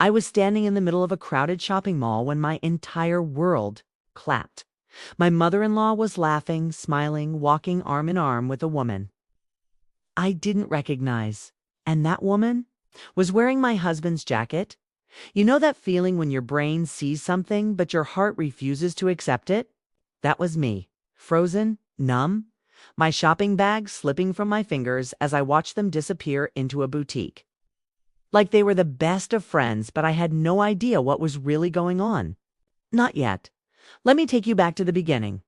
I was standing in the middle of a crowded shopping mall when my entire world clapped. My mother-in-law was laughing, smiling, walking arm in arm with a woman I didn't recognize. And that woman was wearing my husband's jacket. You know that feeling when your brain sees something but your heart refuses to accept it? That was me, frozen, numb, my shopping bag slipping from my fingers as I watched them disappear into a boutique. Like they were the best of friends, but I had no idea what was really going on. Not yet. Let me take you back to the beginning.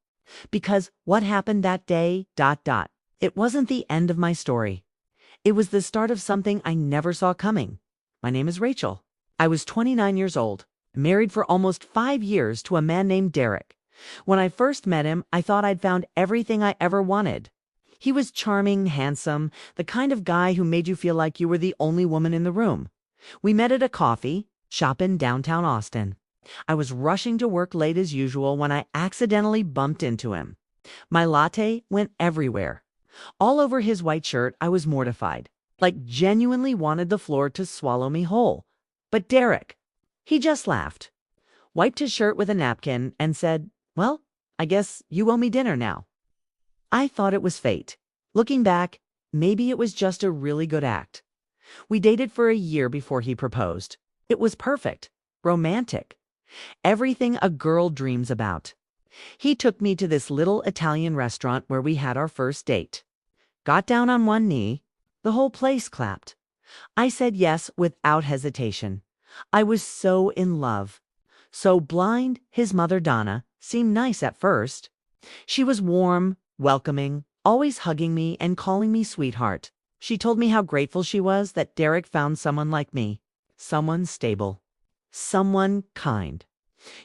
Because what happened that day, it wasn't the end of my story. It was the start of something I never saw coming. My name is Rachel. I was 29 years old, married for almost 5 years to a man named Derek. When I first met him, I thought I'd found everything I ever wanted. He was charming, handsome, the kind of guy who made you feel like you were the only woman in the room. We met at a coffee shop in downtown Austin. I was rushing to work late as usual when I accidentally bumped into him. My latte went everywhere. All over his white shirt, I was mortified, like genuinely wanted the floor to swallow me whole. But Derek, he just laughed, wiped his shirt with a napkin, and said, "Well, I guess you owe me dinner now." I thought it was fate. Looking back, maybe it was just a really good act. We dated for a year before he proposed. It was perfect, romantic, everything a girl dreams about. He took me to this little Italian restaurant where we had our first date. Got down on one knee. The whole place clapped. I said yes without hesitation. I was so in love. So blind, his mother Donna seemed nice at first. She was warm, welcoming, always hugging me and calling me sweetheart. She told me how grateful she was that Derek found someone like me. Someone stable. Someone kind.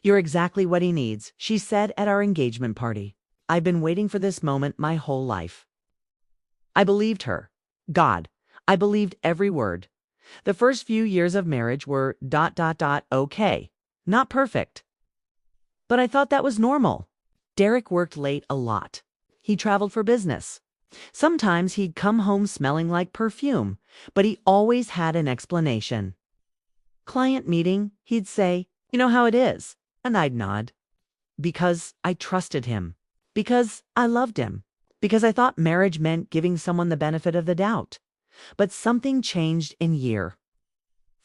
"You're exactly what he needs," she said at our engagement party. I've been waiting for this moment my whole life. I believed her. God, I believed every word. The first few years of marriage were okay. Not perfect. But I thought that was normal. Derek worked late a lot. He traveled for business. Sometimes he'd come home smelling like perfume, but he always had an explanation. Client meeting, he'd say, "You know how it is," and I'd nod. Because I trusted him. Because I loved him. Because I thought marriage meant giving someone the benefit of the doubt. But something changed in year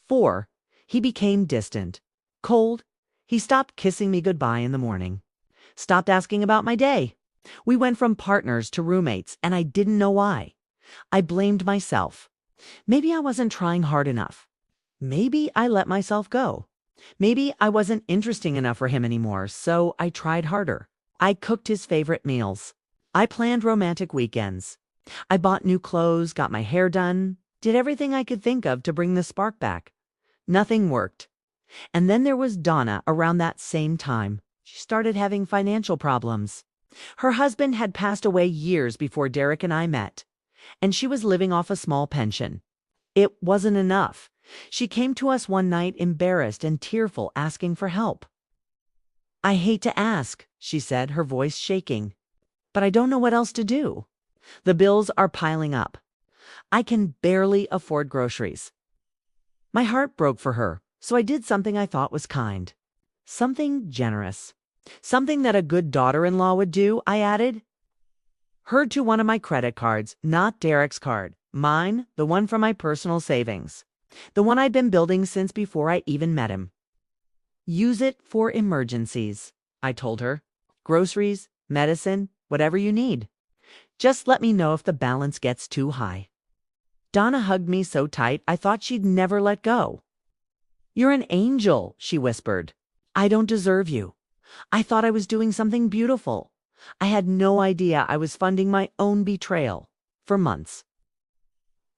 4. He became distant. Cold. He stopped kissing me goodbye in the morning. Stopped asking about my day. We went from partners to roommates, and I didn't know why. I blamed myself. Maybe I wasn't trying hard enough. Maybe I let myself go. Maybe I wasn't interesting enough for him anymore, so I tried harder. I cooked his favorite meals. I planned romantic weekends. I bought new clothes, got my hair done, did everything I could think of to bring the spark back. Nothing worked. And then there was Donna around that same time. She started having financial problems. Her husband had passed away years before Derek and I met, and she was living off a small pension. It wasn't enough. She came to us one night embarrassed and tearful, asking for help. "I hate to ask," she said, her voice shaking, "but I don't know what else to do. The bills are piling up. I can barely afford groceries." My heart broke for her, so I did something I thought was kind. Something generous. Something that a good daughter-in-law would do, I added. Her to one of my credit cards, not Derek's card. Mine, the one from my personal savings. The one I'd been building since before I even met him. "Use it for emergencies," I told her. "Groceries, medicine, whatever you need. Just let me know if the balance gets too high." Donna hugged me so tight I thought she'd never let go. "You're an angel," she whispered. "I don't deserve you. I thought I was doing something beautiful. I had no idea I was funding my own betrayal for months."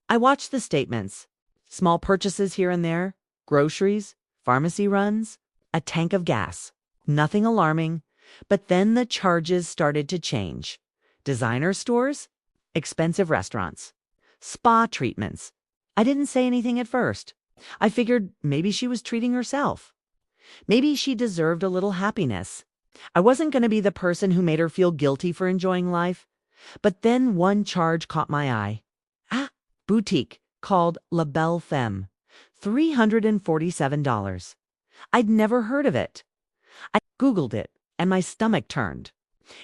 I watched the statements. Small purchases here and there, groceries, pharmacy runs, a tank of gas. Nothing alarming, but then the charges started to change. Designer stores, expensive restaurants, spa treatments. I didn't say anything at first. I figured maybe she was treating herself. Maybe she deserved a little happiness. I wasn't going to be the person who made her feel guilty for enjoying life. But then one charge caught my eye. Boutique called La Belle Femme. $347. I'd never heard of it. I Googled it, and my stomach turned.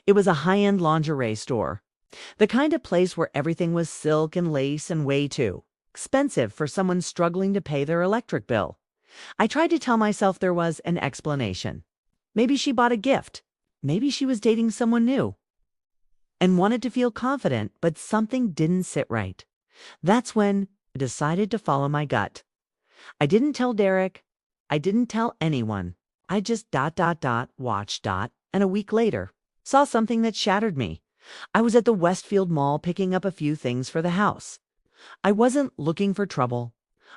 It was a high-end lingerie store. The kind of place where everything was silk and lace and way too expensive for someone struggling to pay their electric bill. I tried to tell myself there was an explanation. Maybe she bought a gift. Maybe she was dating someone new and wanted to feel confident, but something didn't sit right. That's when I decided to follow my gut. I didn't tell Derek. I didn't tell anyone. I just watched and a week later saw something that shattered me. I was at the Westfield Mall picking up a few things for the house. I wasn't looking for trouble.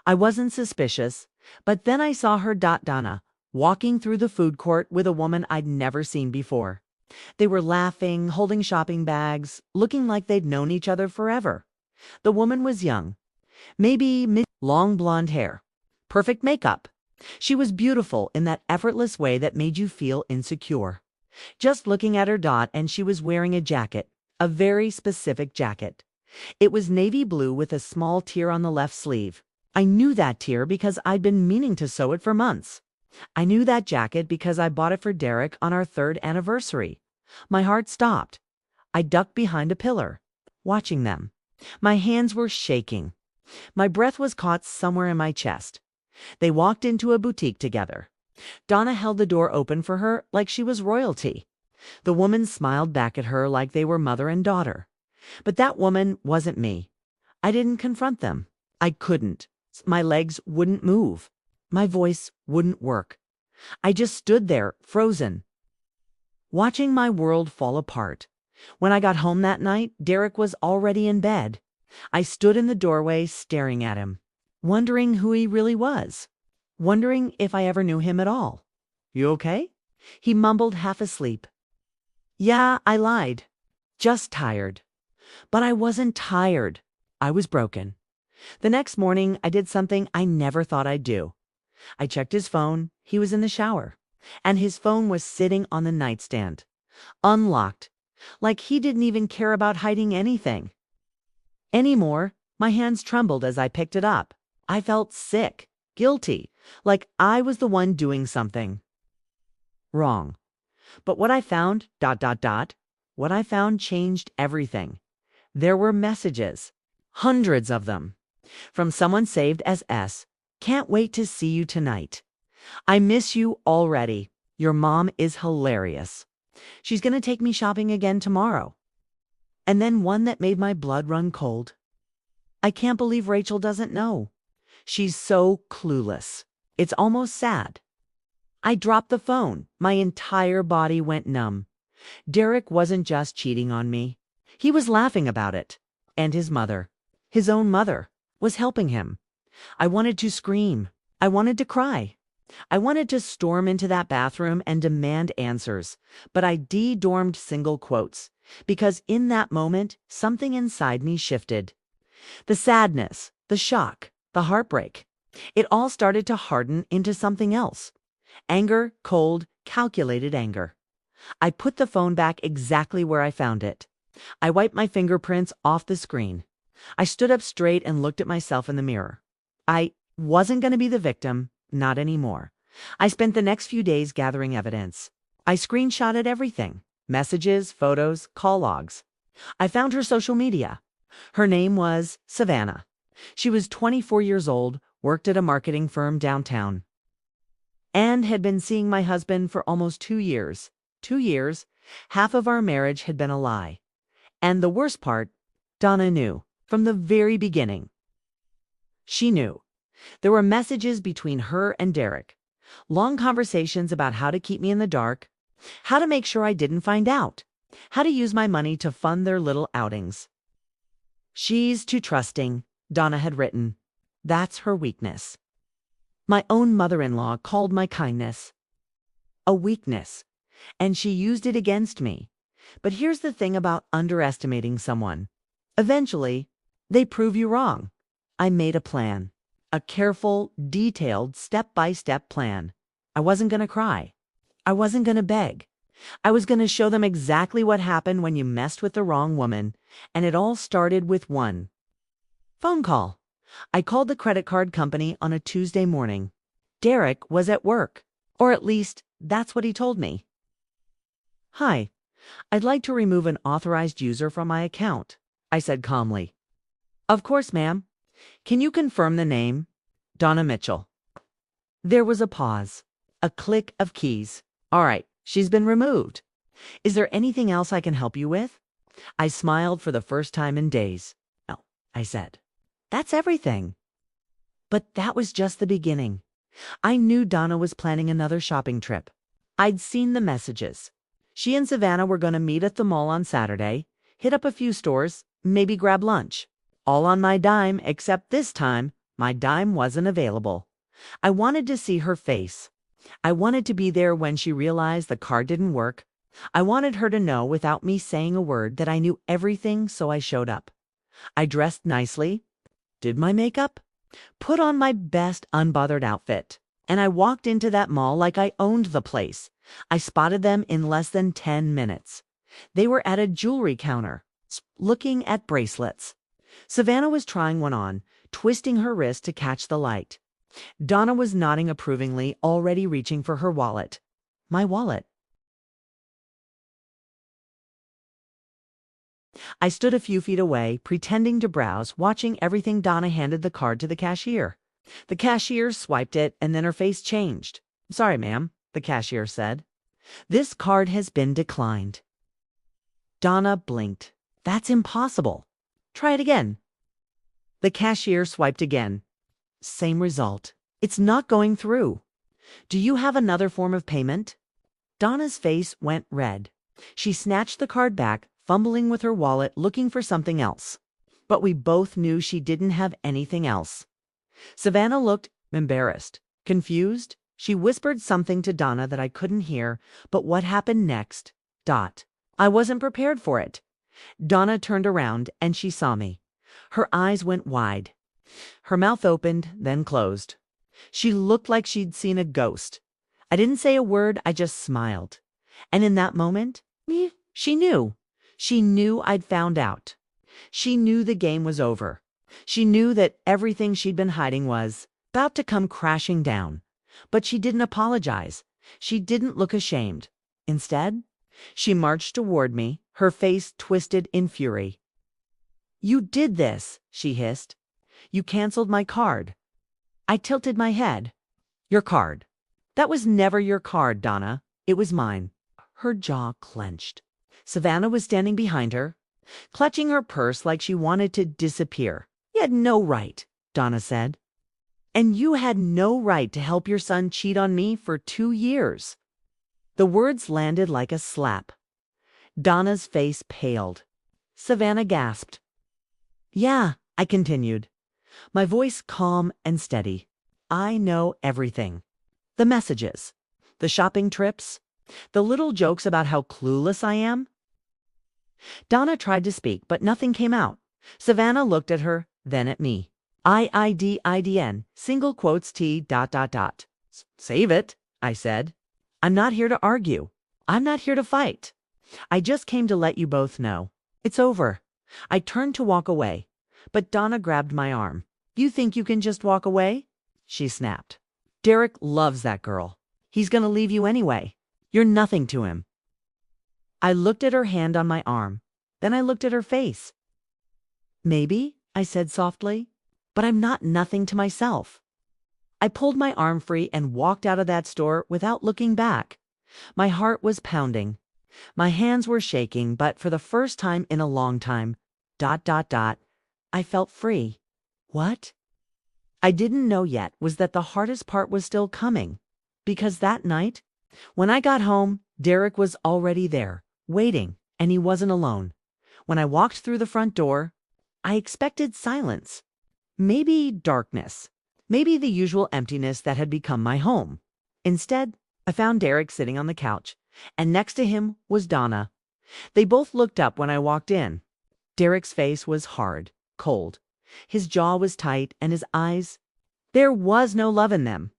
I wasn't suspicious, but then I saw her Donna walking through the food court with a woman I'd never seen before. They were laughing, holding shopping bags, looking like they'd known each other forever. The woman was young, maybe long blonde hair, perfect makeup. She was beautiful in that effortless way that made you feel insecure. Just looking at her and she was wearing a jacket, a very specific jacket. It was navy blue with a small tear on the left sleeve. I knew that tear because I'd been meaning to sew it for months. I knew that jacket because I bought it for Derek on our 3rd anniversary. My heart stopped. I ducked behind a pillar, watching them. My hands were shaking. My breath was caught somewhere in my chest. They walked into a boutique together. Donna held the door open for her like she was royalty. The woman smiled back at her like they were mother and daughter. But that woman wasn't me. I didn't confront them. I couldn't. My legs wouldn't move. My voice wouldn't work. I just stood there, frozen, watching my world fall apart. When I got home that night, Derek was already in bed. I stood in the doorway staring at him, wondering who he really was, wondering if I ever knew him at all. "You okay?" He mumbled, half asleep. "Yeah," I lied. "Just tired." But I wasn't tired. I was broken. The next morning, I did something I never thought I'd do. I checked his phone. He was in the shower, and his phone was sitting on the nightstand, unlocked, like he didn't even care about hiding anything anymore. My hands trembled as I picked it up. I felt sick, guilty, like I was the one doing something wrong. But what I found, what I found changed everything. There were messages, hundreds of them, from someone saved as S. "Can't wait to see you tonight. I miss you already. Your mom is hilarious. She's going to take me shopping again tomorrow." And then one that made my blood run cold. "I can't believe Rachel doesn't know. She's so clueless. It's almost sad." I dropped the phone. My entire body went numb. Derek wasn't just cheating on me. He was laughing about it. And his mother, his own mother, was helping him. I wanted to scream. I wanted to cry. I wanted to storm into that bathroom and demand answers. But I de-dormed single quotes, because in that moment, something inside me shifted. The sadness, the shock, the heartbreak. It all started to harden into something else. Anger, cold, calculated anger. I put the phone back exactly where I found it. I wiped my fingerprints off the screen. I stood up straight and looked at myself in the mirror. I wasn't going to be the victim, not anymore. I spent the next few days gathering evidence. I screenshotted everything: messages, photos, call logs. I found her social media. Her name was Savannah. She was 24 years old, worked at a marketing firm downtown, and had been seeing my husband for almost 2 years. 2 years, half of our marriage had been a lie. And the worst part, Donna knew from the very beginning. She knew. There were messages between her and Derek, long conversations about how to keep me in the dark, how to make sure I didn't find out, how to use my money to fund their little outings. "She's too trusting," Donna had written. "That's her weakness." My own mother-in-law called my kindness a weakness, and she used it against me. But here's the thing about underestimating someone. Eventually, they prove you wrong. I made a plan. A careful, detailed, step-by-step plan. I wasn't going to cry. I wasn't going to beg. I was going to show them exactly what happened when you messed with the wrong woman, and it all started with one phone call. I called the credit card company on a Tuesday morning. Derek was at work, or at least that's what he told me. "Hi, I'd like to remove an authorized user from my account," I said calmly. "Of course, ma'am. Can you confirm the name?" "Donna Mitchell." There was a pause, a click of keys. "All right, she's been removed. Is there anything else I can help you with?" I smiled for the first time in days. "No," I said. "That's everything." But that was just the beginning. I knew Donna was planning another shopping trip. I'd seen the messages. She and Savannah were going to meet at the mall on Saturday, hit up a few stores, maybe grab lunch. All on my dime, except this time, my dime wasn't available. I wanted to see her face. I wanted to be there when she realized the card didn't work. I wanted her to know without me saying a word that I knew everything, so I showed up. I dressed nicely, did my makeup, put on my best unbothered outfit, and I walked into that mall like I owned the place. I spotted them in less than 10 minutes. They were at a jewelry counter, looking at bracelets. Savannah was trying one on, twisting her wrist to catch the light. Donna was nodding approvingly, already reaching for her wallet. My wallet. I stood a few feet away, pretending to browse, watching everything. Donna handed the card to the cashier. The cashier swiped it, and then her face changed. "Sorry, ma'am," the cashier said. "This card has been declined." Donna blinked. "That's impossible. Try it again." The cashier swiped again. Same result. "It's not going through. Do you have another form of payment?" Donna's face went red. She snatched the card back, fumbling with her wallet, looking for something else. But we both knew she didn't have anything else. Savannah looked embarrassed, confused. She whispered something to Donna that I couldn't hear, but what happened next? I wasn't prepared for it. Donna turned around and she saw me. Her eyes went wide. Her mouth opened, then closed. She looked like she'd seen a ghost. I didn't say a word, I just smiled. And in that moment, she knew. She knew I'd found out. She knew the game was over. She knew that everything she'd been hiding was about to come crashing down. But she didn't apologize. She didn't look ashamed. Instead, she marched toward me, her face twisted in fury. "You did this," she hissed. "You canceled my card." I tilted my head. "Your card. That was never your card, Donna. It was mine." Her jaw clenched. Savannah was standing behind her, clutching her purse like she wanted to disappear. "You had no right," Donna said. "And you had no right to help your son cheat on me for 2 years." The words landed like a slap. Donna's face paled. Savannah gasped. "Yeah," I continued, my voice calm and steady. "I know everything. The messages, the shopping trips, the little jokes about how clueless I am." Donna tried to speak, but nothing came out. Savannah looked at her, then at me. "IIDIDN, single quotes T ... "Save it," I said. "I'm not here to argue. I'm not here to fight. I just came to let you both know. It's over." I turned to walk away, but Donna grabbed my arm. "You think you can just walk away?" she snapped. "Derek loves that girl. He's going to leave you anyway. You're nothing to him." I looked at her hand on my arm. Then I looked at her face. "Maybe," I said softly, "but I'm not nothing to myself." I pulled my arm free and walked out of that store without looking back. My heart was pounding. My hands were shaking, but for the first time in a long time, I felt free. What I didn't know yet was that the hardest part was still coming. Because that night, when I got home, Derek was already there, waiting, and he wasn't alone. When I walked through the front door, I expected silence. Maybe darkness. Maybe the usual emptiness that had become my home. Instead, I found Derek sitting on the couch, and next to him was Donna. They both looked up when I walked in. Derek's face was hard, cold. His jaw was tight, and his eyes, there was no love in them.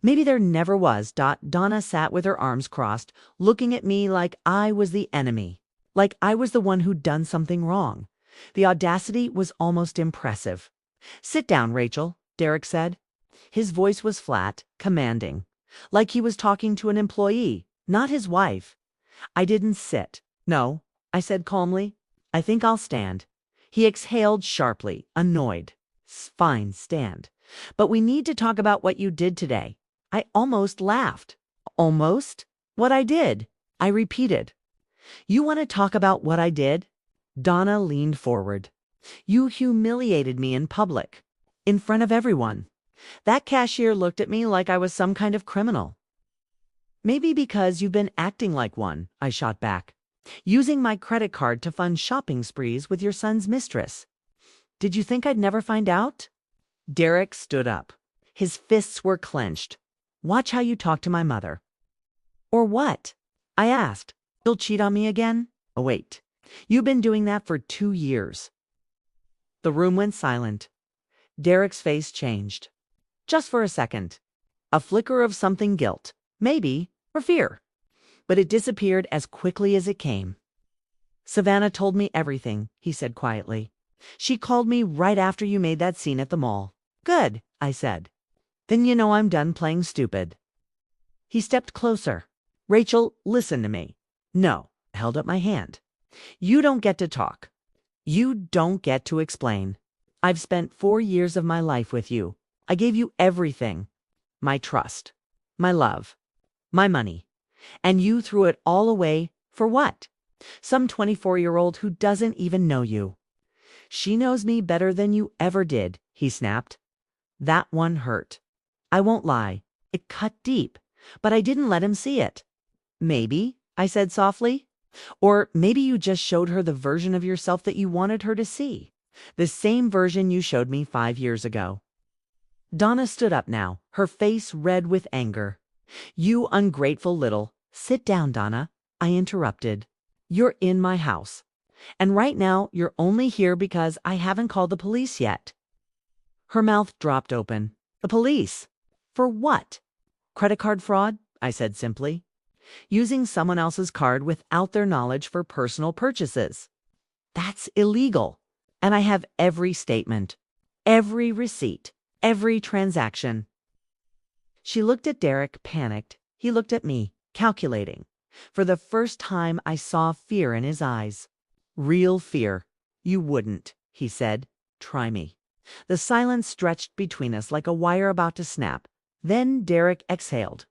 Maybe there never was. Donna sat with her arms crossed, looking at me like I was the enemy, like I was the one who'd done something wrong. The audacity was almost impressive. Sit down, Rachel, Derek said. His voice was flat, commanding, like he was talking to an employee, not his wife. I didn't sit. No, I said calmly. I think I'll stand. He exhaled sharply, annoyed. Fine, stand. But we need to talk about what you did today. I almost laughed. Almost? What I did? I repeated. You want to talk about what I did? Donna leaned forward. You humiliated me in public, in front of everyone. That cashier looked at me like I was some kind of criminal. Maybe because you've been acting like one, I shot back. Using my credit card to fund shopping sprees with your son's mistress. Did you think I'd never find out? Derek stood up. His fists were clenched. Watch how you talk to my mother. Or what? I asked. You'll cheat on me again? Oh, wait. You've been doing that for 2 years. The room went silent. Derek's face changed. Just for a second. A flicker of something guilt, maybe, or fear. But it disappeared as quickly as it came. Savannah told me everything, he said quietly. She called me right after you made that scene at the mall. Good, I said. Then you know I'm done playing stupid. He stepped closer. Rachel, listen to me. No, I held up my hand. You don't get to talk. You don't get to explain. I've spent 4 years of my life with you. I gave you everything. My trust, my love, my money. And you threw it all away for what? Some 24-year-old who doesn't even know you. She knows me better than you ever did, he snapped. That one hurt. I won't lie. It cut deep, but I didn't let him see it. Maybe, I said softly. Or maybe you just showed her the version of yourself that you wanted her to see. The same version you showed me 5 years ago. Donna stood up now, her face red with anger. You ungrateful little. Sit down, Donna. I interrupted. You're in my house. And right now, you're only here because I haven't called the police yet. Her mouth dropped open. The police? For what? Credit card fraud, I said simply. Using someone else's card without their knowledge for personal purchases. That's illegal. And I have every statement, every receipt, every transaction. She looked at Derek, panicked. He looked at me, calculating. For the first time, I saw fear in his eyes. Real fear. You wouldn't, he said. Try me. The silence stretched between us like a wire about to snap. Then Derek exhaled.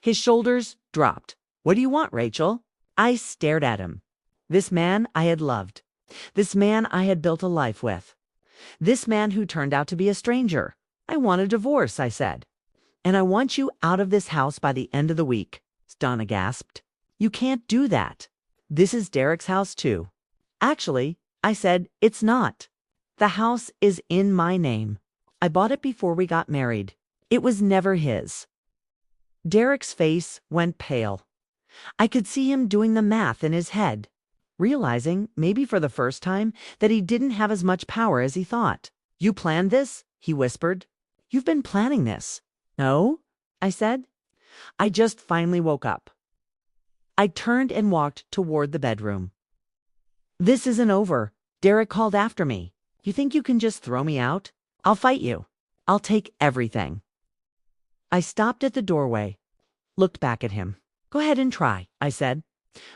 His shoulders dropped. What do you want, Rachel? I stared at him. This man I had loved. This man I had built a life with. This man who turned out to be a stranger. I want a divorce, I said. And I want you out of this house by the end of the week, Donna gasped. You can't do that. This is Derek's house too. Actually, I said, it's not. The house is in my name. I bought it before we got married. It was never his. Derek's face went pale. I could see him doing the math in his head, realizing, maybe for the first time, that he didn't have as much power as he thought. You planned this? He whispered. You've been planning this. No, I said. I just finally woke up. I turned and walked toward the bedroom. This isn't over. Derek called after me. You think you can just throw me out? I'll fight you. I'll take everything. I stopped at the doorway, looked back at him. Go ahead and try, I said.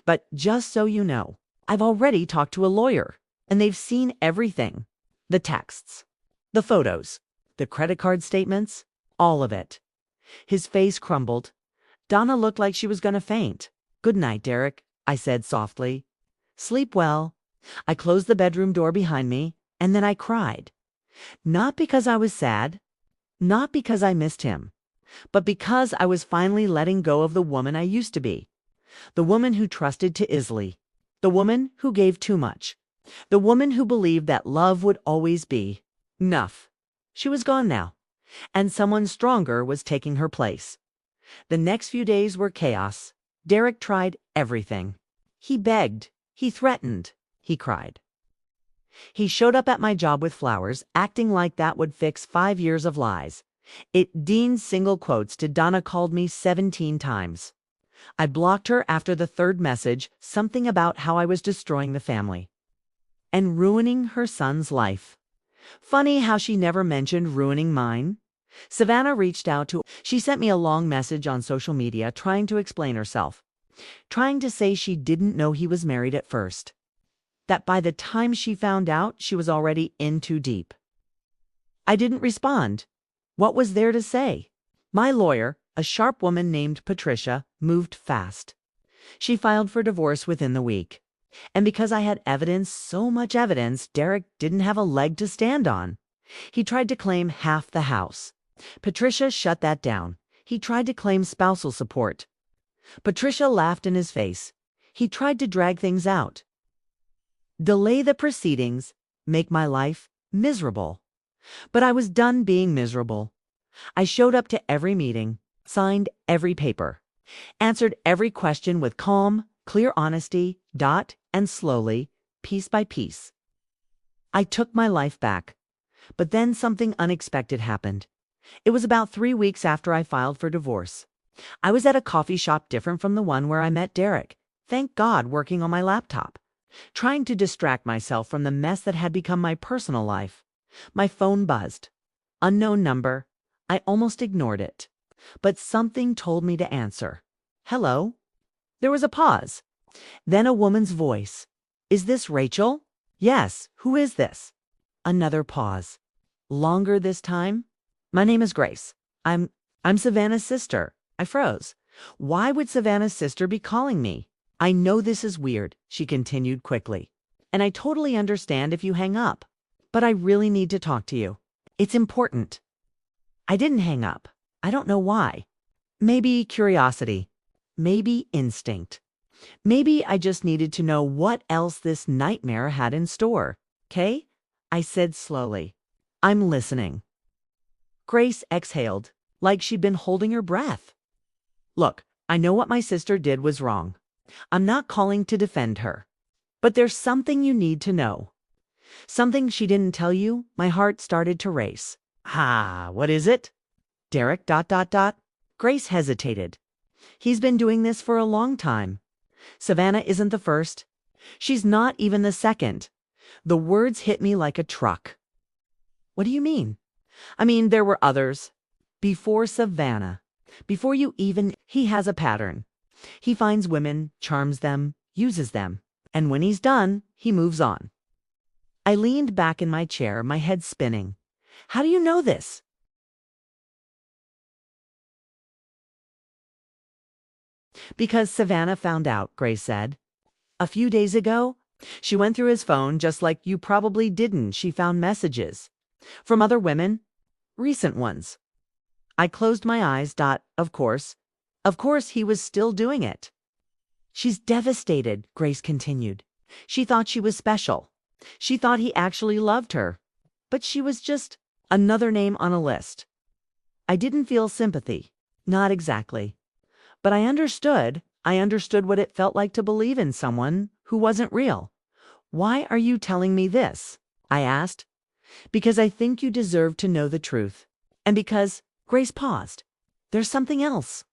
But just so you know, I've already talked to a lawyer, and they've seen everything. The texts, the photos, the credit card statements, all of it. His face crumbled. Donna looked like she was going to faint. Good night, Derek, I said softly. Sleep well. I closed the bedroom door behind me, and then I cried. Not because I was sad, not because I missed him, but because I was finally letting go of the woman I used to be. The woman who trusted too easily. The woman who gave too much. The woman who believed that love would always be enough. She was gone now, and someone stronger was taking her place. The next few days were chaos. Derek tried everything. He begged. He threatened. He cried. He showed up at my job with flowers, acting like that would fix 5 years of lies. It Dean's single quotes to Donna called me 17 times. I blocked her after the 3rd message, something about how I was destroying the family and ruining her son's life. Funny how she never mentioned ruining mine. Savannah reached out to. She sent me a long message on social media trying to explain herself, trying to say she didn't know he was married at first, that by the time she found out, she was already in too deep. I didn't respond. What was there to say? My lawyer, a sharp woman named Patricia, moved fast. She filed for divorce within the week. And because I had evidence, so much evidence, Derek didn't have a leg to stand on. He tried to claim half the house. Patricia shut that down. He tried to claim spousal support. Patricia laughed in his face. He tried to drag things out. Delay the proceedings, make my life miserable. But I was done being miserable. I showed up to every meeting, signed every paper, answered every question with calm, clear honesty, and slowly, piece by piece. I took my life back. But then something unexpected happened. It was about 3 weeks after I filed for divorce. I was at a coffee shop different from the one where I met Derek, thank God, working on my laptop, trying to distract myself from the mess that had become my personal life. My phone buzzed. Unknown number. I almost ignored it. But something told me to answer. Hello? There was a pause. Then a woman's voice. Is this Rachel? Yes. Who is this? Another pause. Longer this time. My name is Grace. I'm Savannah's sister. I froze. Why would Savannah's sister be calling me? I know this is weird, she continued quickly. And I totally understand if you hang up. But I really need to talk to you. It's important. I didn't hang up. I don't know why. Maybe curiosity. Maybe instinct. Maybe I just needed to know what else this nightmare had in store. "'Kay?" I said slowly. "I'm listening." Grace exhaled, like she'd been holding her breath. "Look, I know what my sister did was wrong. I'm not calling to defend her. But there's something you need to know. Something she didn't tell you." My heart started to race. What is it? Derek, Grace hesitated. "He's been doing this for a long time. Savannah isn't the first. She's not even the second." The words hit me like a truck. "What do you mean?" "I mean, there were others. Before Savannah. Before you even. He has a pattern. He finds women, charms them, uses them. And when he's done, he moves on." I leaned back in my chair, my head spinning. "How do you know this?" "Because Savannah found out," Grace said. "A few days ago, she went through his phone just like you probably didn't. She found messages. From other women. Recent ones." I closed my eyes. Of course. Of course he was still doing it." "She's devastated," Grace continued. "She thought she was special. She thought he actually loved her. But she was just another name on a list." I didn't feel sympathy. Not exactly. But I understood. I understood what it felt like to believe in someone who wasn't real. "Why are you telling me this?" I asked. "Because I think you deserve to know the truth. And because," Grace paused, "there's something else.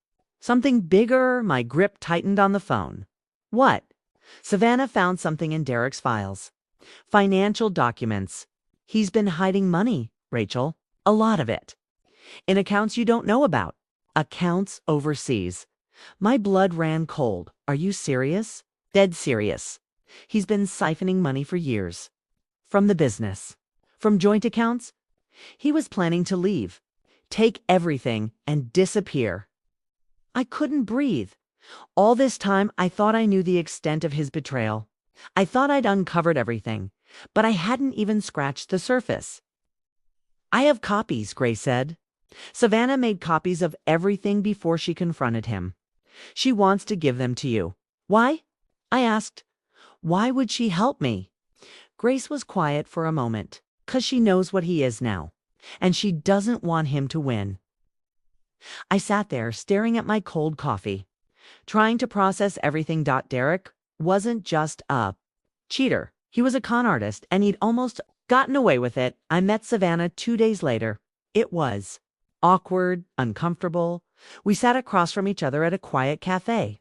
Something bigger." My grip tightened on the phone. "What?" "Savannah found something in Derek's files. Financial documents. He's been hiding money, Rachel. A lot of it. In accounts you don't know about. Accounts overseas." My blood ran cold. "Are you serious?" "Dead serious. He's been siphoning money for years. From the business. From joint accounts. He was planning to leave. Take everything and disappear." I couldn't breathe. All this time, I thought I knew the extent of his betrayal. I thought I'd uncovered everything, but I hadn't even scratched the surface. "I have copies," Grace said. "Savannah made copies of everything before she confronted him. She wants to give them to you." "Why?" I asked. "Why would she help me?" Grace was quiet for a moment. "'Cause she knows what he is now, and she doesn't want him to win." I sat there staring at my cold coffee, trying to process everything. Derek wasn't just a cheater. He was a con artist, and he'd almost gotten away with it. I met Savannah 2 days later. It was awkward, uncomfortable. We sat across from each other at a quiet cafe,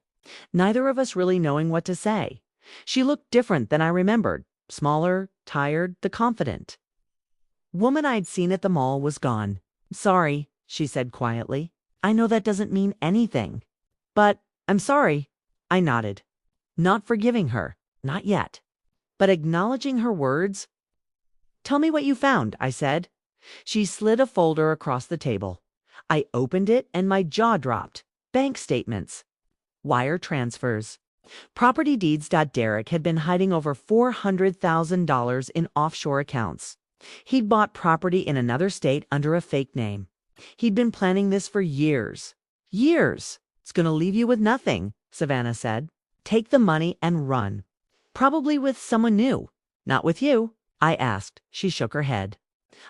neither of us really knowing what to say. She looked different than I remembered. Smaller, tired, the confident. Woman I'd seen at the mall was gone. Sorry, she said quietly. I know that doesn't mean anything. But I'm sorry. I nodded. Not forgiving her. Not yet. But acknowledging her words. Tell me what you found, I said. She slid a folder across the table. I opened it and my jaw dropped. Bank statements. Wire transfers. Property deeds. Derek had been hiding over $400,000 in offshore accounts. He'd bought property in another state under a fake name. He'd been planning this for years. Years. It's going to leave you with nothing, Savannah said. Take the money and run. Probably with someone new. Not with you, I asked. She shook her head.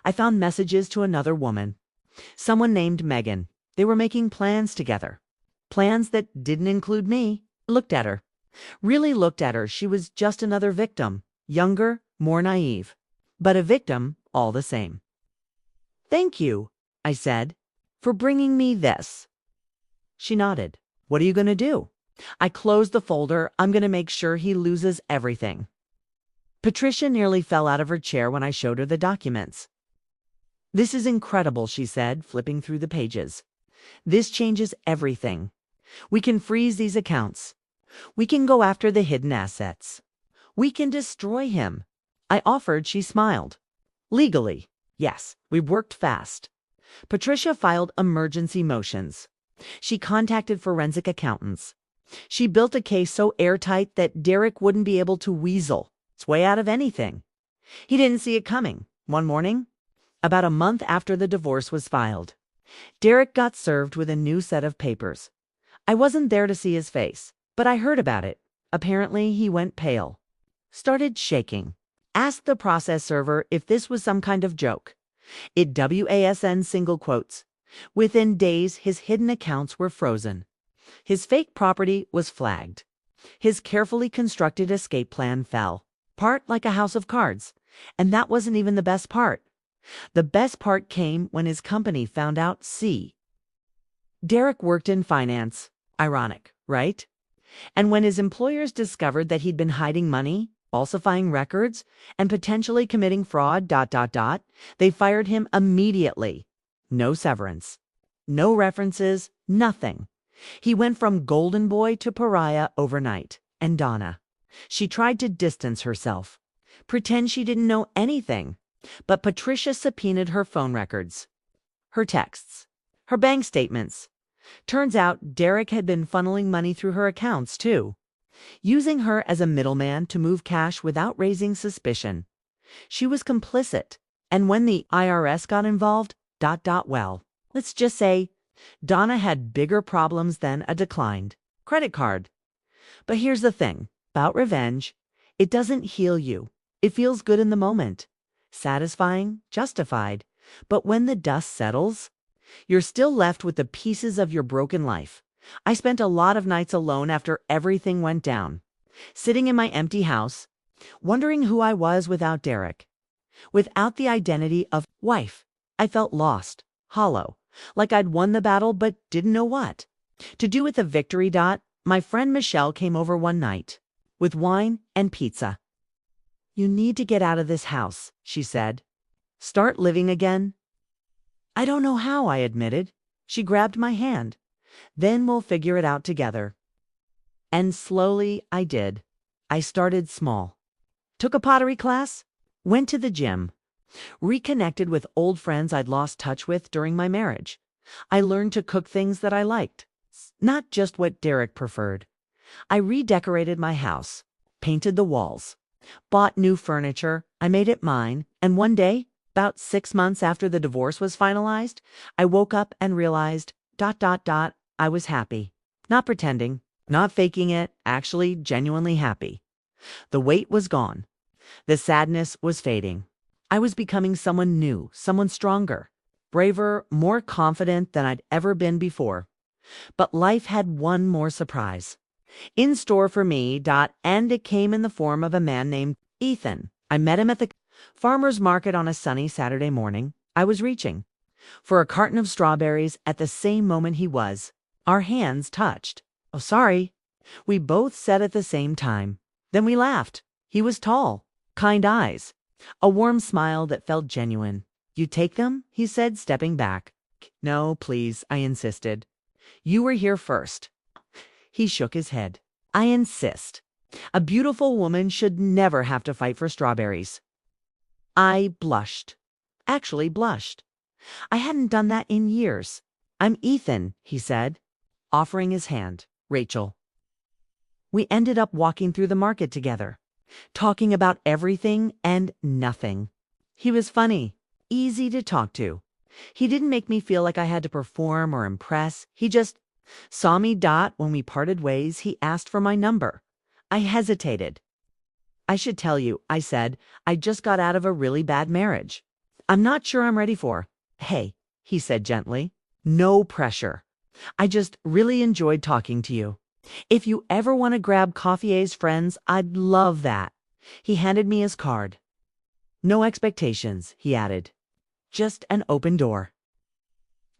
I found messages to another woman. Someone named Megan. They were making plans together. Plans that didn't include me. Looked at her. Really looked at her. She was just another victim. Younger, more naive. But a victim all the same. Thank you, I said, for bringing me this. She nodded. What are you going to do? I closed the folder. I'm going to make sure he loses everything. Patricia nearly fell out of her chair when I showed her the documents. This is incredible, she said, flipping through the pages. This changes everything. We can freeze these accounts. We can go after the hidden assets. We can destroy him. I offered. She smiled. Legally, yes, we worked fast. Patricia filed emergency motions. She contacted forensic accountants. She built a case so airtight that Derek wouldn't be able to weasel its way out of anything. He didn't see it coming. One morning, about a month after the divorce was filed, Derek got served with a new set of papers. I wasn't there to see his face, but I heard about it. Apparently, he went pale, started shaking, asked the process server if this was some kind of joke. It WASN single quotes. Within days, his hidden accounts were frozen. His fake property was flagged. His carefully constructed escape plan fell, part like a house of cards. And that wasn't even the best part. The best part came when his company found out. Derek worked in finance. Ironic, right? And when his employers discovered that he'd been hiding money, falsifying records, and potentially committing fraud, they fired him immediately. No severance. No references, nothing. He went from golden boy to pariah overnight. And Donna, she tried to distance herself, pretend she didn't know anything. But Patricia subpoenaed her phone records, her texts, her bank statements. Turns out Derek had been funneling money through her accounts, too, using her as a middleman to move cash without raising suspicion. She was complicit. And when the IRS got involved, well, let's just say Donna had bigger problems than a declined credit card. But here's the thing about revenge. It doesn't heal you. It feels good in the moment. Satisfying, justified. But when the dust settles, you're still left with the pieces of your broken life. I spent a lot of nights alone after everything went down, sitting in my empty house, wondering who I was without Derek. Without the identity of wife, I felt lost, hollow, like I'd won the battle but didn't know what to do with the victory. My friend Michelle came over one night with wine and pizza. You need to get out of this house, she said. Start living again. I don't know how, I admitted. She grabbed my hand. Then we'll figure it out together. And slowly I did. I started small. Took a pottery class, went to the gym, reconnected with old friends I'd lost touch with during my marriage. I learned to cook things that I liked, not just what Derek preferred. I redecorated my house, painted the walls, bought new furniture. I made it mine. And one day, about 6 months after the divorce was finalized, I woke up and realized, I was happy. Not pretending, not faking it, actually genuinely happy. The weight was gone. The sadness was fading. I was becoming someone new, someone stronger, braver, more confident than I'd ever been before. But life had one more surprise in store for me, and it came in the form of a man named Ethan. I met him at the farmer's market on a sunny Saturday morning. I was reaching for a carton of strawberries at the same moment he was. Our hands touched. Oh, sorry, we both said at the same time. Then we laughed. He was tall, kind eyes, a warm smile that felt genuine. You take them? He said, stepping back. No, please, I insisted. You were here first. He shook his head. I insist. A beautiful woman should never have to fight for strawberries. I blushed. Actually blushed. I hadn't done that in years. I'm Ethan, he said, offering his hand. Rachel. We ended up walking through the market together, talking about everything and nothing. He was funny, easy to talk to. He didn't make me feel like I had to perform or impress. He just saw me. When we parted ways, he asked for my number. I hesitated. I should tell you, I said, I just got out of a really bad marriage. I'm not sure I'm ready for. Hey, he said gently, no pressure. I just really enjoyed talking to you. If you ever want to grab Coffier's friends, I'd love that. He handed me his card. No expectations, he added. Just an open door.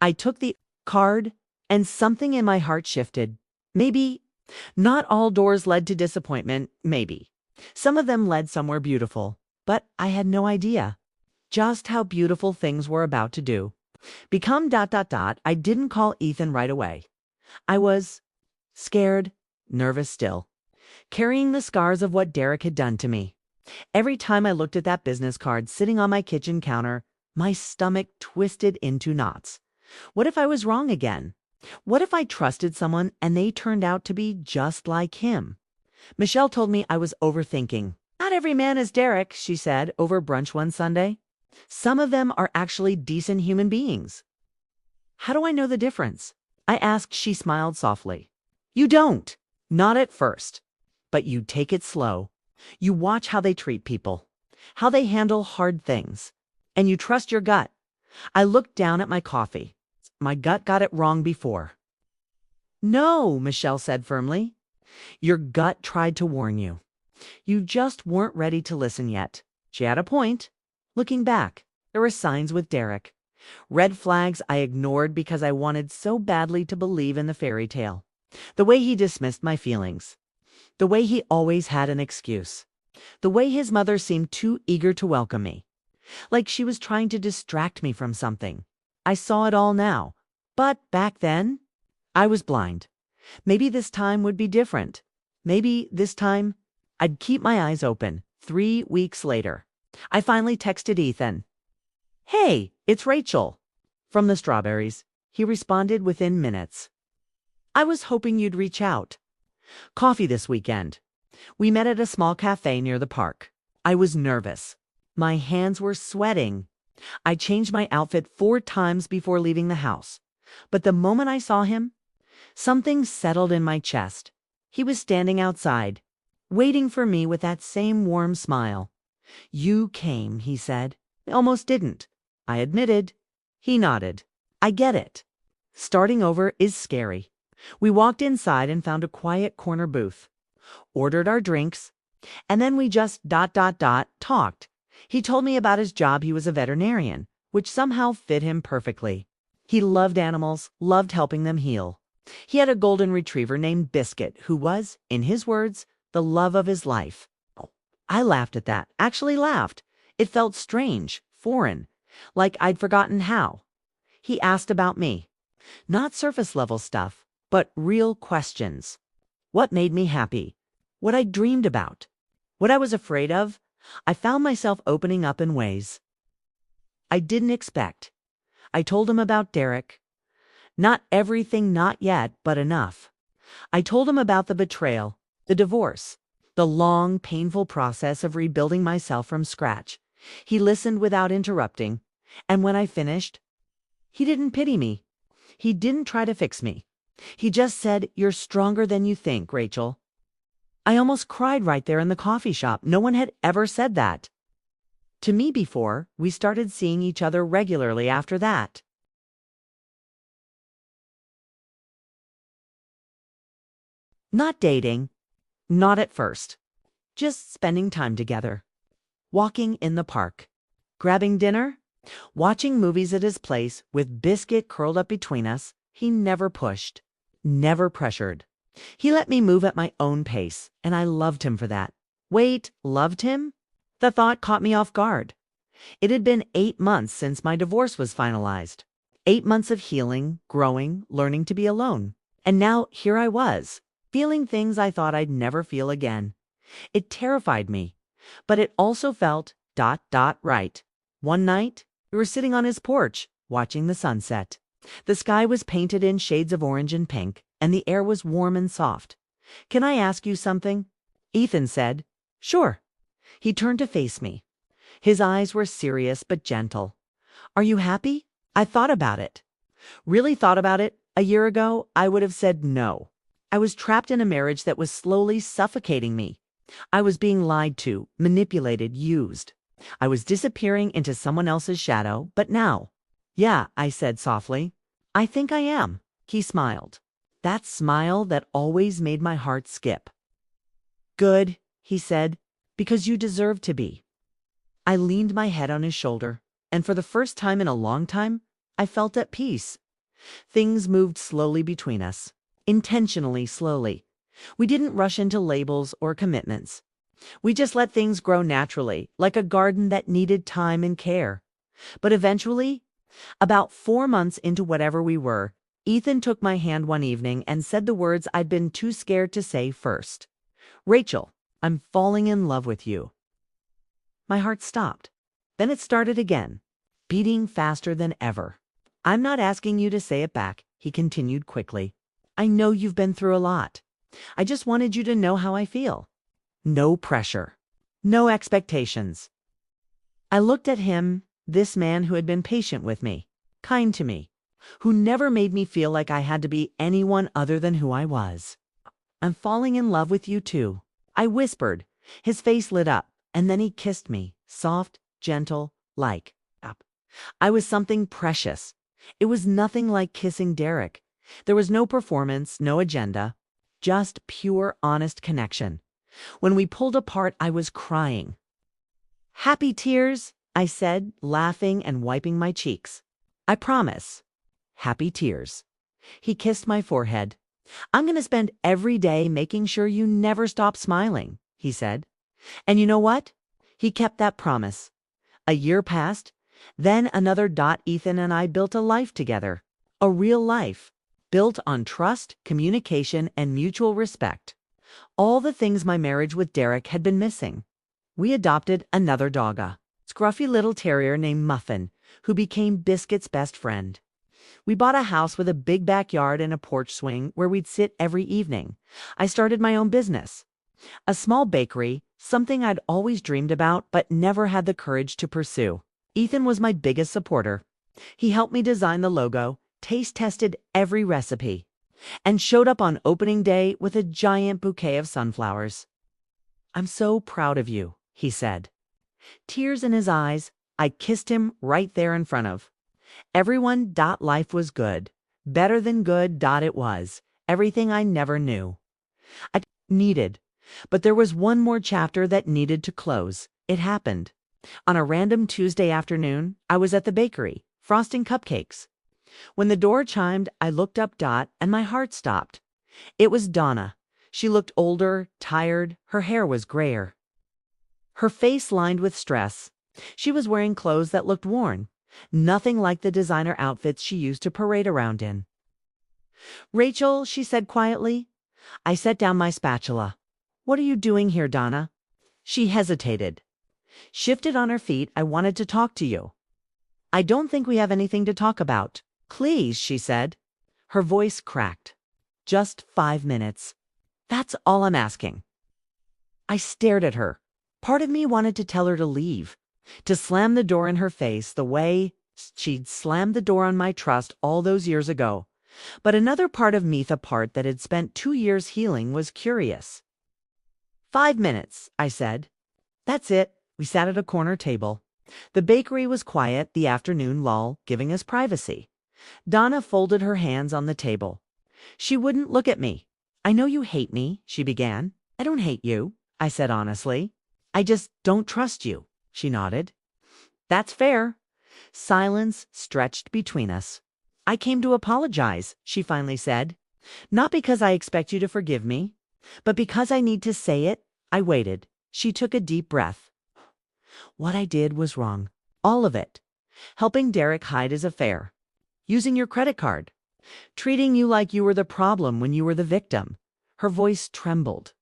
I took the card, and something in my heart shifted. Maybe not all doors led to disappointment, maybe. Some of them led somewhere beautiful, but I had no idea just how beautiful things were about to do. Become ... I didn't call Ethan right away. I was scared, nervous still, carrying the scars of what Derek had done to me. Every time I looked at that business card sitting on my kitchen counter, my stomach twisted into knots. What if I was wrong again? What if I trusted someone and they turned out to be just like him? Michelle told me I was overthinking. Not every man is Derek, she said over brunch one Sunday. Some of them are actually decent human beings. How do I know the difference? I asked. She smiled softly. You don't. Not at first. But you take it slow. You watch how they treat people, how they handle hard things, and you trust your gut. I looked down at my coffee. My gut got it wrong before. No, Michelle said firmly. Your gut tried to warn you. You just weren't ready to listen yet. She had a point. Looking back, there were signs with Derek. Red flags I ignored because I wanted so badly to believe in the fairy tale. The way he dismissed my feelings. The way he always had an excuse. The way his mother seemed too eager to welcome me. Like she was trying to distract me from something. I saw it all now. But back then, I was blind. Maybe this time would be different. Maybe this time, I'd keep my eyes open. 3 weeks later, I finally texted Ethan. Hey, it's Rachel. From the strawberries. He responded within minutes. I was hoping you'd reach out. Coffee this weekend. We met at a small cafe near the park. I was nervous. My hands were sweating. I changed my outfit 4 times before leaving the house. But the moment I saw him, something settled in my chest. He was standing outside, waiting for me with that same warm smile. You came, he said. I almost didn't. I admitted. He nodded. I get it. Starting over is scary. We walked inside and found a quiet corner booth, ordered our drinks, and then we just ... talked. He told me about his job. He was a veterinarian, which somehow fit him perfectly. He loved animals, loved helping them heal. He had a golden retriever named Biscuit, who was, in his words, the love of his life. I laughed at that, actually laughed. It felt strange, foreign, like I'd forgotten how. He asked about me. Not surface-level stuff, but real questions. What made me happy? What I dreamed about? What I was afraid of? I found myself opening up in ways I didn't expect. I told him about Derek. Not everything, not yet, but enough. I told him about the betrayal, the divorce, the long, painful process of rebuilding myself from scratch. He listened without interrupting, and when I finished, he didn't pity me. He didn't try to fix me. He just said, "You're stronger than you think, Rachel." I almost cried right there in the coffee shop. No one had ever said that to me before. We started seeing each other regularly after that. Not dating, not at first. Just spending time together. Walking in the park. Grabbing dinner. Watching movies at his place with Biscuit curled up between us. He never pushed, never pressured. He let me move at my own pace, and I loved him for that. Wait, loved him? The thought caught me off guard. It had been 8 months since my divorce was finalized. 8 months of healing, growing, learning to be alone. And now here I was, feeling things I thought I'd never feel again. It terrified me, but it also felt right. One night, we were sitting on his porch, watching the sunset. The sky was painted in shades of orange and pink, and the air was warm and soft. "Can I ask you something?" Ethan said. "Sure." He turned to face me. His eyes were serious but gentle. "Are you happy?" I thought about it. Really thought about it. A year ago, I would have said no. I was trapped in a marriage that was slowly suffocating me. I was being lied to, manipulated, used. I was disappearing into someone else's shadow, but now. "Yeah," I said softly. "I think I am." He smiled. That smile that always made my heart skip. "Good," he said, "because you deserve to be." I leaned my head on his shoulder, and for the first time in a long time, I felt at peace. Things moved slowly between us, intentionally slowly. We didn't rush into labels or commitments. We just let things grow naturally, like a garden that needed time and care. But eventually, about 4 months into whatever we were, Ethan took my hand one evening and said the words I'd been too scared to say first. "Rachel, I'm falling in love with you." My heart stopped. Then it started again, beating faster than ever. "I'm not asking you to say it back," he continued quickly. "I know you've been through a lot. I just wanted you to know how I feel. No pressure. No expectations." I looked at him, this man who had been patient with me, kind to me, who never made me feel like I had to be anyone other than who I was. "I'm falling in love with you too," I whispered. His face lit up, and then he kissed me, soft, gentle, like up. I was something precious. It was nothing like kissing Derek. There was no performance, no agenda, just pure, honest connection. When we pulled apart, I was crying. "Happy tears," I said, laughing and wiping my cheeks. "I promise. Happy tears." He kissed my forehead. "I'm going to spend every day making sure you never stop smiling," he said. And you know what? He kept that promise. A year passed, then another. Ethan and I built a life together. A real life, built on trust, communication, and mutual respect. All the things my marriage with Derek had been missing. We adopted another dog, a scruffy little terrier named Muffin, who became Biscuit's best friend. We bought a house with a big backyard and a porch swing where we'd sit every evening. I started my own business. A small bakery, something I'd always dreamed about but never had the courage to pursue. Ethan was my biggest supporter. He helped me design the logo, taste tested every recipe, and showed up on opening day with a giant bouquet of sunflowers. "I'm so proud of you," he said. Tears in his eyes, I kissed him right there in front of everyone. Life was good. Better than good. It was everything I never knew. I needed. But there was one more chapter that needed to close. It happened. On a random Tuesday afternoon, I was at the bakery, frosting cupcakes. When the door chimed, I looked up. And my heart stopped. It was Donna. She looked older, tired. Her hair was grayer, her face lined with stress. She was wearing clothes that looked worn, nothing like the designer outfits she used to parade around in. "Rachel," she said quietly. I set down my spatula. "What are you doing here, Donna?" She hesitated, shifted on her feet. "I wanted to talk to you." "I don't think we have anything to talk about." "Please," she said. Her voice cracked. "Just 5 minutes. That's all I'm asking." I stared at her. Part of me wanted to tell her to leave, to slam the door in her face the way she'd slammed the door on my trust all those years ago. But another part of me, the part that had spent 2 years healing, was curious. 5 minutes, I said. That's it. We sat at a corner table. The bakery was quiet, the afternoon lull giving us privacy. Donna folded her hands on the table. She wouldn't look at me. "I know you hate me," she began. "I don't hate you," I said honestly. "I just don't trust you," she nodded. "That's fair." Silence stretched between us. "I came to apologize," she finally said. "Not because I expect you to forgive me, but because I need to say it." I waited. She took a deep breath. "What I did was wrong. All of it. Helping Derek hide his affair. Using your credit card. Treating you like you were the problem when you were the victim. Her voice trembled.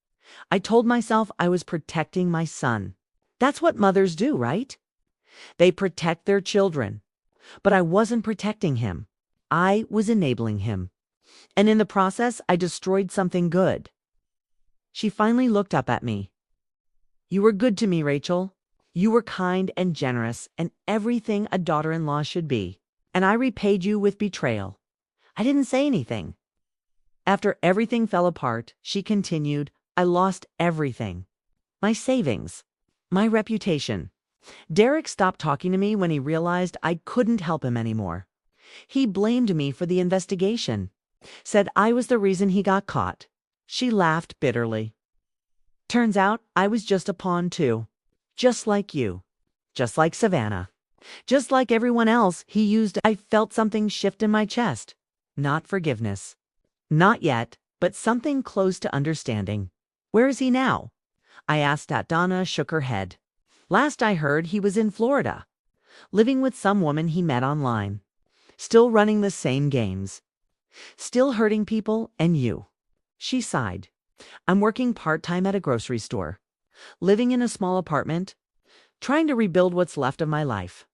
I told myself I was protecting my son. That's what mothers do, right? They protect their children. But I wasn't protecting him. I was enabling him. And in the process, I destroyed something good. She finally looked up at me. You were good to me, Rachel. You were kind and generous and everything a daughter-in-law should be. And I repaid you with betrayal. I didn't say anything. After everything fell apart, she continued, I lost everything. My savings. My reputation. Derek stopped talking to me when he realized I couldn't help him anymore. He blamed me for the investigation. Said I was the reason he got caught. She laughed bitterly. Turns out I was just a pawn too. Just like you. Just like Savannah. Just like everyone else he used. I felt something shift in my chest. Not forgiveness. Not yet, but something close to understanding. Where is he now? I asked. Donna shook her head. Last I heard, he was in Florida, living with some woman he met online. Still running the same games. Still hurting people and you. She sighed. I'm working part-time at a grocery store. Living in a small apartment. Trying to rebuild what's left of my life.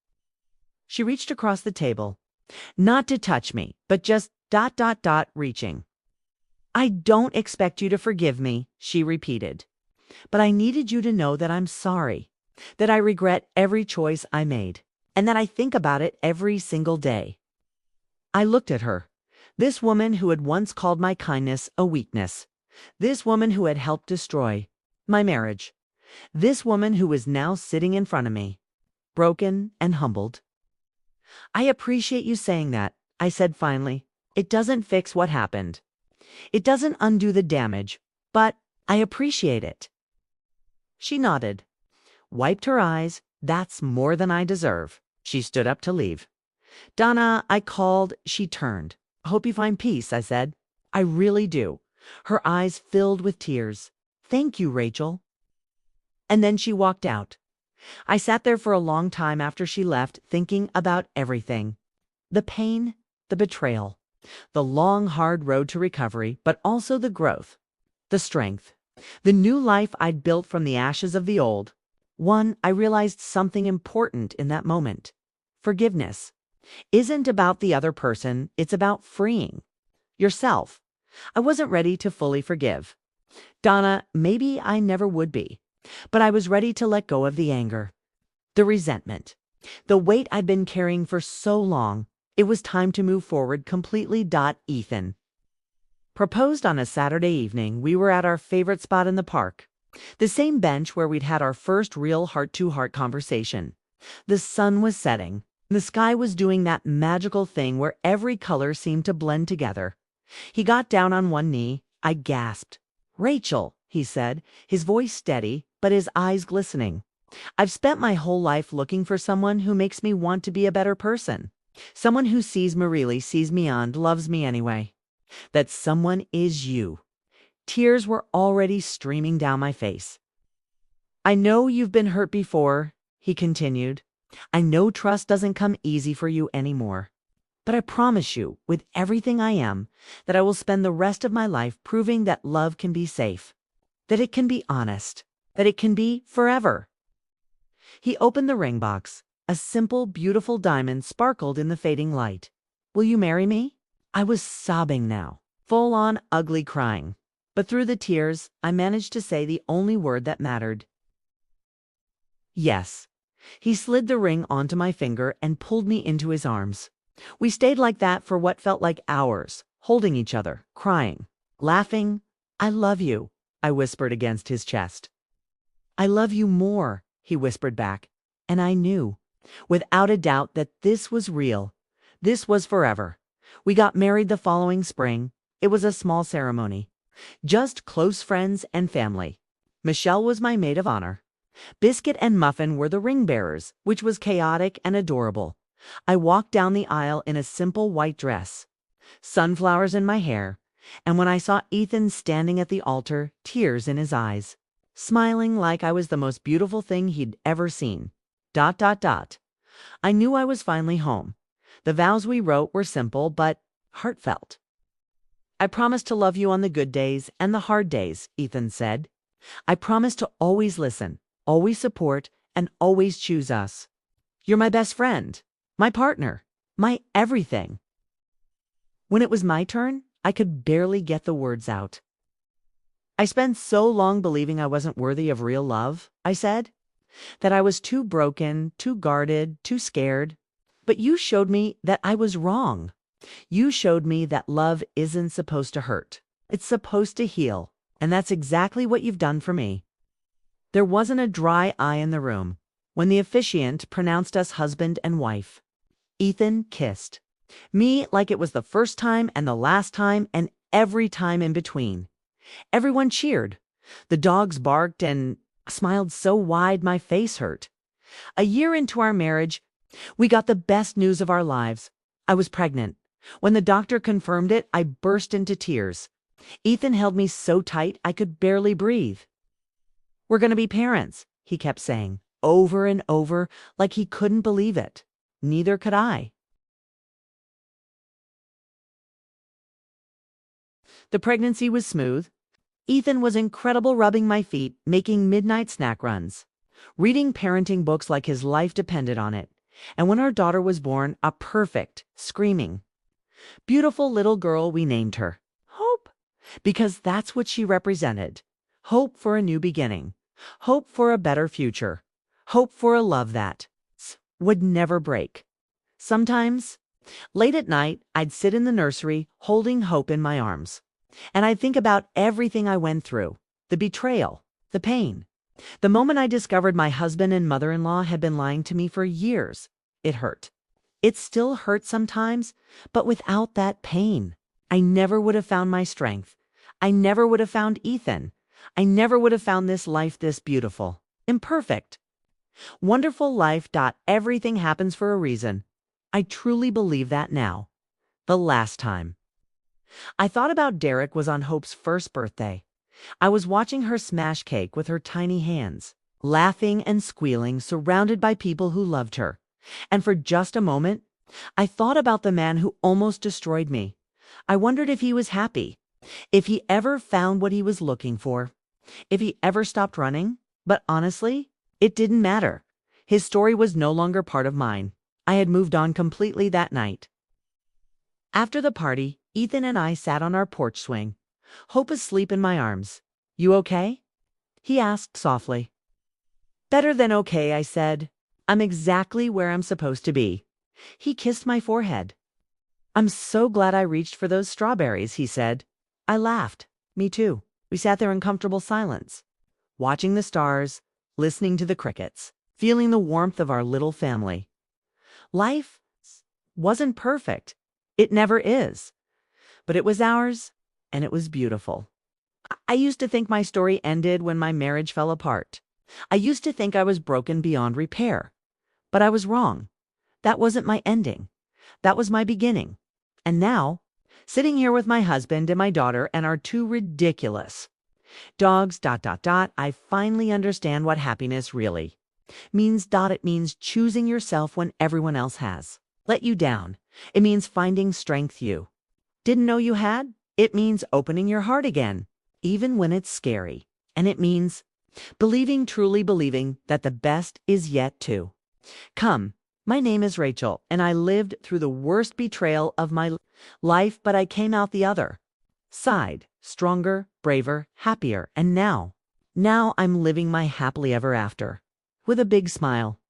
She reached across the table. Not to touch me, but just ... reaching. I don't expect you to forgive me, she repeated. But I needed you to know that I'm sorry. That I regret every choice I made. And that I think about it every single day. I looked at her. This woman who had once called my kindness a weakness. This woman who had helped destroy my marriage. This woman who was now sitting in front of me. Broken and humbled. I appreciate you saying that, I said finally. It doesn't fix what happened. It doesn't undo the damage, but I appreciate it. She nodded. Wiped her eyes. That's more than I deserve. She stood up to leave. Donna, I called. She turned. Hope you find peace, I said. I really do. Her eyes filled with tears. Thank you, Rachel. And then she walked out. I sat there for a long time after she left, thinking about everything. The pain, the betrayal, the long, hard road to recovery, but also the growth, the strength, the new life I'd built from the ashes of the old. I realized something important in that moment. Forgiveness isn't about the other person, it's about freeing yourself. I wasn't ready to fully forgive. Donna, maybe I never would be, but I was ready to let go of the anger, the resentment, the weight I'd been carrying for so long. It was time to move forward completely. Ethan proposed on a Saturday evening. We were at our favorite spot in the park, the same bench where we'd had our first real heart-to-heart conversation. The sun was setting. The sky was doing that magical thing where every color seemed to blend together. He got down on one knee. I gasped. Rachel, he said, his voice steady, but his eyes glistening. I've spent my whole life looking for someone who makes me want to be a better person. Someone who sees me really, sees me and loves me anyway. That someone is you. Tears were already streaming down my face. I know you've been hurt before, he continued. I know trust doesn't come easy for you anymore. But I promise you, with everything I am, that I will spend the rest of my life proving that love can be safe, that it can be honest, that it can be forever. He opened the ring box. A simple, beautiful diamond sparkled in the fading light. Will you marry me? I was sobbing now, full on ugly crying. But through the tears, I managed to say the only word that mattered. Yes. He slid the ring onto my finger and pulled me into his arms. We stayed like that for what felt like hours, holding each other, crying, laughing. I love you, I whispered against his chest. I love you more, he whispered back. And I knew, without a doubt, that this was real. This was forever. We got married the following spring. It was a small ceremony. Just close friends and family. Michelle was my maid of honor. Biscuit and Muffin were the ring bearers, which was chaotic and adorable. I walked down the aisle in a simple white dress, sunflowers in my hair, and when I saw Ethan standing at the altar, tears in his eyes, smiling like I was the most beautiful thing he'd ever seen. I knew I was finally home. The vows we wrote were simple but heartfelt. I promise to love you on the good days and the hard days, Ethan said. I promise to always listen, always support, and always choose us. You're my best friend, my partner, my everything. When it was my turn, I could barely get the words out. I spent so long believing I wasn't worthy of real love, I said, that I was too broken, too guarded, too scared. But you showed me that I was wrong. You showed me that love isn't supposed to hurt. It's supposed to heal. And that's exactly what you've done for me. There wasn't a dry eye in the room when the officiant pronounced us husband and wife. Ethan kissed me like it was the first time and the last time and every time in between. Everyone cheered. The dogs barked and smiled so wide my face hurt. A year into our marriage, we got the best news of our lives. I was pregnant. When the doctor confirmed it, I burst into tears. Ethan held me so tight I could barely breathe. We're going to be parents, he kept saying, over and over, like he couldn't believe it. Neither could I. The pregnancy was smooth. Ethan was incredible, rubbing my feet, making midnight snack runs, reading parenting books like his life depended on it. And when our daughter was born, a perfect, screaming, beautiful little girl, we named her Hope, because that's what she represented. Hope for a new beginning. Hope for a better future. Hope for a love that would never break. Sometimes, late at night, I'd sit in the nursery holding Hope in my arms. And I'd think about everything I went through, the betrayal, the pain. The moment I discovered my husband and mother-in-law had been lying to me for years, it hurt. It still hurts sometimes, but without that pain, I never would have found my strength. I never would have found Ethan. I never would have found this life this beautiful, imperfect, wonderful life. Everything happens for a reason. I truly believe that now. The last time I thought about Derek was on Hope's first birthday. I was watching her smash cake with her tiny hands, laughing and squealing, surrounded by people who loved her. And for just a moment, I thought about the man who almost destroyed me. I wondered if he was happy, if he ever found what he was looking for, if he ever stopped running. But honestly, it didn't matter. His story was no longer part of mine. I had moved on completely that night. After the party, Ethan and I sat on our porch swing, Hope asleep in my arms. You okay? He asked softly. Better than okay, I said. I'm exactly where I'm supposed to be. He kissed my forehead. I'm so glad I reached for those strawberries, he said. I laughed. Me too. We sat there in comfortable silence, watching the stars, listening to the crickets, feeling the warmth of our little family. Life wasn't perfect. It never is. But it was ours, and it was beautiful. I used to think my story ended when my marriage fell apart. I used to think I was broken beyond repair. But I was wrong. That wasn't my ending. That was my beginning. And now, sitting here with my husband and my daughter and our two ridiculous dogs, I finally understand what happiness really means. It means choosing yourself when everyone else has let you down. It means finding strength you didn't know you had. It means opening your heart again, even when it's scary. And it means believing, truly believing, that the best is yet to come. My name is Rachel, and I lived through the worst betrayal of my life, but I came out the other side, stronger, braver, happier, and now I'm living my happily ever after with a big smile.